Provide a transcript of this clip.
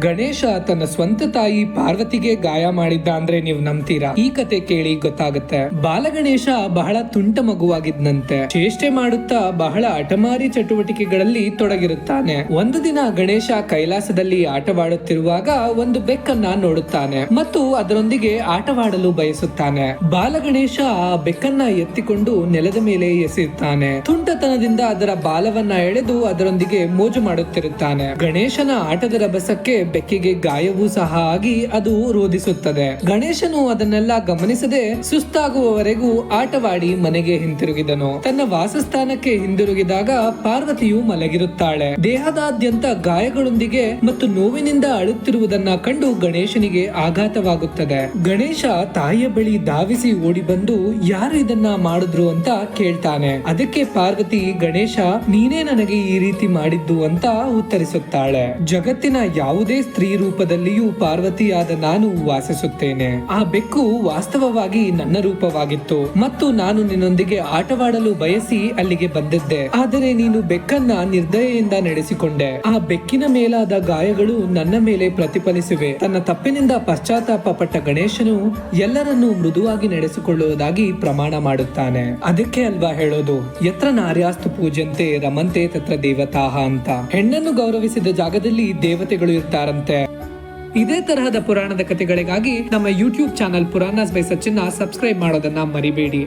ಗಣೇಶ ತನ್ನ ಸ್ವಂತ ತಾಯಿ ಪಾರ್ವತಿಗೆ ಗಾಯ ಮಾಡಿದ್ದ ಅಂದ್ರೆ ನೀವು ನಂಬ್ತೀರಾ? ಈ ಕತೆ ಕೇಳಿ ಗೊತ್ತಾಗುತ್ತೆ. ಬಾಲಗಣೇಶ ಬಹಳ ತುಂಟ ಮಗುವಾಗಿದ್ದಂತೆ. ಚೇಷ್ಟೆ ಮಾಡುತ್ತಾ ಬಹಳ ಹಠಮಾರಿ ಚಟುವಟಿಕೆಗಳಲ್ಲಿ ತೊಡಗಿರುತ್ತಾನೆ. ಒಂದು ದಿನ ಗಣೇಶ ಕೈಲಾಸದಲ್ಲಿ ಆಟವಾಡುತ್ತಿರುವಾಗ ಒಂದು ಬೆಕ್ಕನ್ನ ನೋಡುತ್ತಾನೆ ಮತ್ತು ಅದರೊಂದಿಗೆ ಆಟವಾಡಲು ಬಯಸುತ್ತಾನೆ. ಬಾಲಗಣೇಶ ಆ ಬೆಕ್ಕನ್ನ ಎತ್ತಿಕೊಂಡು ನೆಲದ ಮೇಲೆ ಎಸೆಯುತ್ತಾನೆ. ತುಂಟತನದಿಂದ ಅದರ ಬಾಲವನ್ನ ಎಳೆದು ಅದರೊಂದಿಗೆ ಮೋಜು ಮಾಡುತ್ತಿರುತ್ತಾನೆ. ಗಣೇಶನ ಆಟದ ರಭಸಕ್ಕೆ ಬೆಕ್ಕಿಗೆ ಗಾಯವೂ ಸಹ ಆಗಿ ಅದು ರೋಧಿಸುತ್ತದೆ. ಗಣೇಶನು ಅದನ್ನೆಲ್ಲ ಗಮನಿಸದೆ ಸುಸ್ತಾಗುವವರೆಗೂ ಆಟವಾಡಿ ಮನೆಗೆ ಹಿಂತಿರುಗಿದನು. ತನ್ನ ವಾಸಸ್ಥಾನಕ್ಕೆ ಹಿಂದಿರುಗಿದಾಗ ಪಾರ್ವತಿಯು ಮಲಗಿರುತ್ತಾಳೆ. ದೇಹದಾದ್ಯಂತ ಗಾಯಗಳೊಂದಿಗೆ ಮತ್ತು ನೋವಿನಿಂದ ಅಳುತ್ತಿರುವುದನ್ನ ಕಂಡು ಗಣೇಶನಿಗೆ ಆಘಾತವಾಗುತ್ತದೆ. ಗಣೇಶ ತಾಯಿಯ ಬಳಿ ಧಾವಿಸಿ ಓಡಿ ಬಂದು ಯಾರು ಇದನ್ನ ಮಾಡಿದ್ರು ಅಂತ ಕೇಳ್ತಾನೆ. ಅದಕ್ಕೆ ಪಾರ್ವತಿ, ಗಣೇಶ ನೀನೇ ನನಗೆ ಈ ರೀತಿ ಮಾಡಿದ್ದು ಅಂತ ಉತ್ತರಿಸುತ್ತಾಳೆ. ಜಗತ್ತಿನ ಯಾವುದೇ ಸ್ತ್ರೀ ರೂಪದಲ್ಲಿಯೂ ಪಾರ್ವತಿಯಾದ ನಾನು ವಾಸಿಸುತ್ತೇನೆ. ಆ ಬೆಕ್ಕು ವಾಸ್ತವವಾಗಿ ನನ್ನ ರೂಪವಾಗಿತ್ತು ಮತ್ತು ನಾನು ನಿನ್ನೊಂದಿಗೆ ಆಟವಾಡಲು ಬಯಸಿ ಅಲ್ಲಿಗೆ ಬಂದಿದ್ದೆ. ಆದರೆ ನೀನು ಬೆಕ್ಕನ್ನ ನಿರ್ದಯೆಯಿಂದ ನಡೆಸಿಕೊಂಡೆ. ಆ ಬೆಕ್ಕಿನ ಮೇಲಾದ ಗಾಯಗಳು ನನ್ನ ಮೇಲೆ ಪ್ರತಿಫಲಿಸಿವೆ. ತನ್ನ ತಪ್ಪಿನಿಂದ ಪಶ್ಚಾತ್ತಾಪ ಪಟ್ಟ ಗಣೇಶನು ಎಲ್ಲರನ್ನೂ ಮೃದುವಾಗಿ ನಡೆಸಿಕೊಳ್ಳುವುದಾಗಿ ಪ್ರಮಾಣ ಮಾಡುತ್ತಾನೆ. ಅದಕ್ಕೆ ಅಲ್ವಾ ಹೇಳೋದು, ಯತ್ರ ನಾರ್ಯಾಸ್ತು ಪೂಜ್ಯಂತೆ ರಮಂತೆ ತತ್ರ ದೇವತಾಹ ಅಂತ. ಹೆಣ್ಣನ್ನು ಗೌರವಿಸಿದ ಜಾಗದಲ್ಲಿ ದೇವತೆಗಳು ಇರ್ತಾರಂತೆ. ಇದೇ ತರಹದ ಪುರಾಣದ ಕಥೆಗಳಿಗಾಗಿ ನಮ್ಮ ಯೂಟ್ಯೂಬ್ ಚಾನಲ್ ಪುರಾಣಸ್ ಬೈ ಸಚಿನ್ನ ಸಬ್ಸ್ಕ್ರೈಬ್ ಮಾಡೋದನ್ನ ಮರಿಬೇಡಿ.